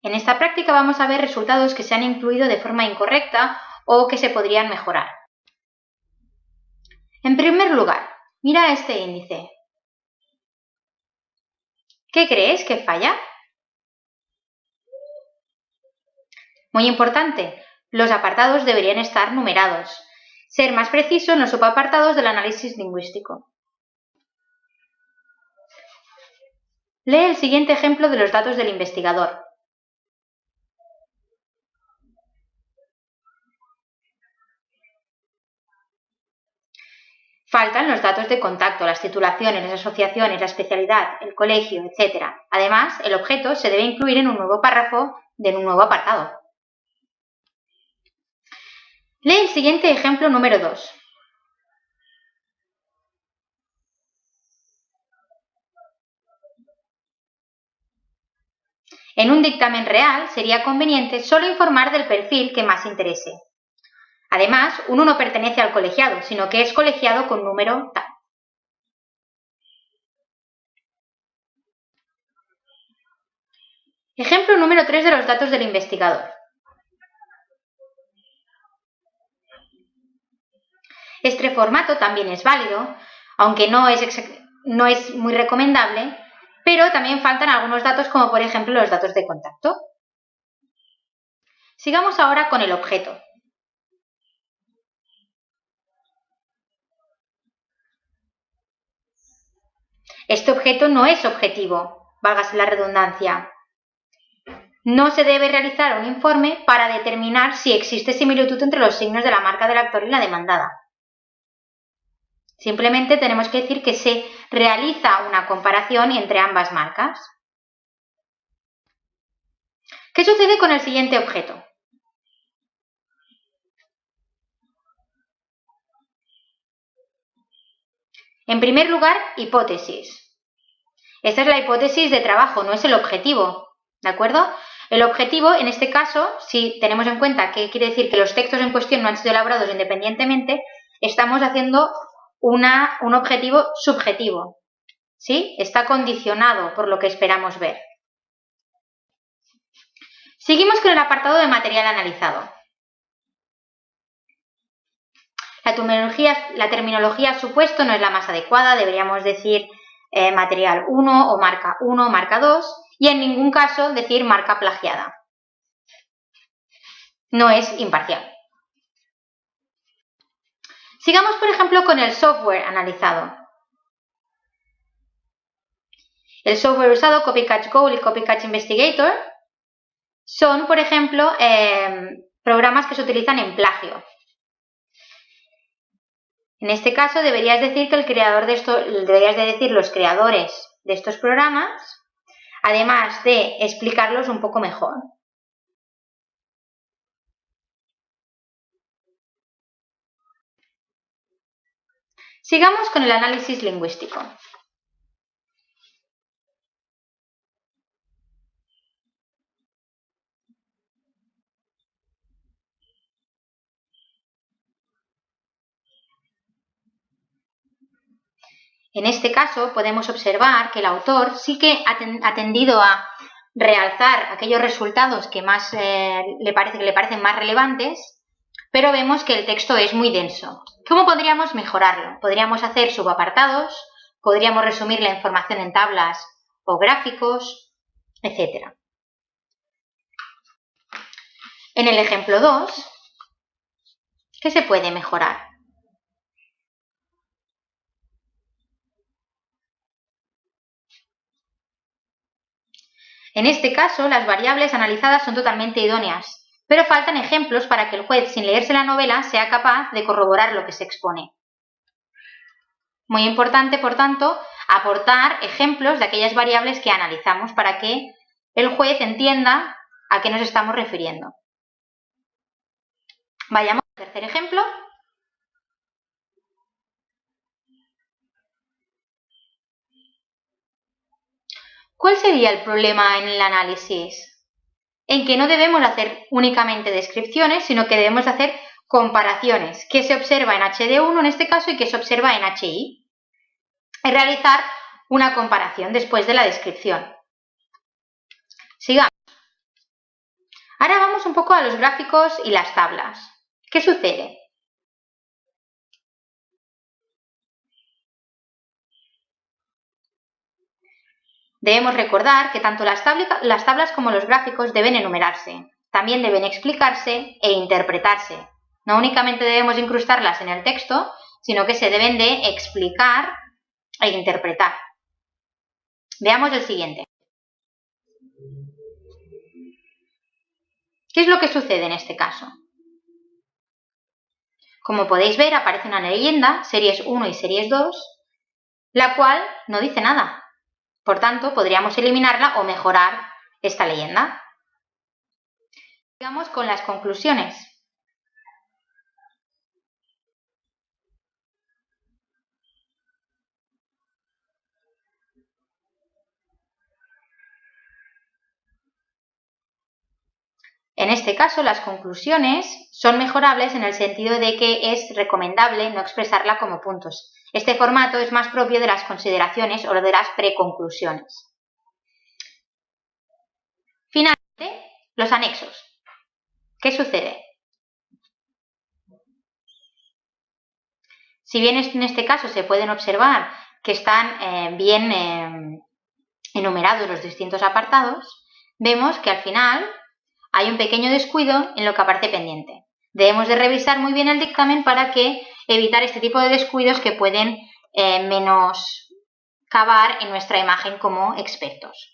En esta práctica vamos a ver resultados que se han incluido de forma incorrecta o que se podrían mejorar. En primer lugar, mira este índice. ¿Qué crees que falla? Muy importante, los apartados deberían estar numerados. Ser más preciso en los subapartados del análisis lingüístico. Lee el siguiente ejemplo de los datos del investigador. Faltan los datos de contacto, las titulaciones, las asociaciones, la especialidad, el colegio, etc. Además, el objeto se debe incluir en un nuevo párrafo de un nuevo apartado. Lee el siguiente ejemplo número 2. En un dictamen real sería conveniente solo informar del perfil que más interese. Además, uno no pertenece al colegiado, sino que es colegiado con número tal. Ejemplo número 3 de los datos del investigador. Este formato también es válido, aunque no es muy recomendable, pero también faltan algunos datos como por ejemplo los datos de contacto. Sigamos ahora con el objeto. Este objeto no es objetivo, válgase la redundancia. No se debe realizar un informe para determinar si existe similitud entre los signos de la marca del actor y la demandada. Simplemente tenemos que decir que se realiza una comparación entre ambas marcas. ¿Qué sucede con el siguiente objeto? En primer lugar, hipótesis. Esta es la hipótesis de trabajo, no es el objetivo, ¿de acuerdo? El objetivo, en este caso, si tenemos en cuenta que quiere decir que los textos en cuestión no han sido elaborados independientemente, estamos haciendo un objetivo subjetivo, ¿sí? Está condicionado por lo que esperamos ver. Seguimos con el apartado de material analizado. La terminología supuesto no es la más adecuada, deberíamos decir material 1 o marca 2 y en ningún caso decir marca plagiada. No es imparcial. Sigamos, por ejemplo, con el software analizado. El software usado, Copycat Goal y Copycat Investigator, son, por ejemplo, programas que se utilizan en plagio. En este caso deberías decir que los creadores de estos programas, además de explicarlos un poco mejor. Sigamos con el análisis lingüístico. En este caso podemos observar que el autor sí que ha tendido a realzar aquellos resultados que más le parecen más relevantes, pero vemos que el texto es muy denso. ¿Cómo podríamos mejorarlo? Podríamos hacer subapartados, podríamos resumir la información en tablas o gráficos, etc. En el ejemplo 2, ¿qué se puede mejorar? En este caso, las variables analizadas son totalmente idóneas, pero faltan ejemplos para que el juez, sin leerse la novela, sea capaz de corroborar lo que se expone. Muy importante, por tanto, aportar ejemplos de aquellas variables que analizamos para que el juez entienda a qué nos estamos refiriendo. Vayamos al tercer ejemplo. ¿Cuál sería el problema en el análisis? En que no debemos hacer únicamente descripciones, sino que debemos hacer comparaciones. ¿Qué se observa en HD1 en este caso y qué se observa en HI? Y realizar una comparación después de la descripción. Sigamos. Ahora vamos un poco a los gráficos y las tablas. ¿Qué sucede? Debemos recordar que tanto las tablas como los gráficos deben enumerarse, también deben explicarse e interpretarse. No únicamente debemos incrustarlas en el texto, sino que se deben de explicar e interpretar. Veamos el siguiente. ¿Qué es lo que sucede en este caso? Como podéis ver, aparece una leyenda, series 1 y series 2, la cual no dice nada. Por tanto, podríamos eliminarla o mejorar esta leyenda. Sigamos con las conclusiones. En este caso, las conclusiones son mejorables en el sentido de que es recomendable no expresarla como puntos. Este formato es más propio de las consideraciones o de las preconclusiones. Finalmente, los anexos. ¿Qué sucede? Si bien en este caso se pueden observar que están bien enumerados los distintos apartados, vemos que al final hay un pequeño descuido en lo que aparece pendiente. Debemos de revisar muy bien el dictamen para evitar este tipo de descuidos que pueden menoscabar en nuestra imagen como expertos.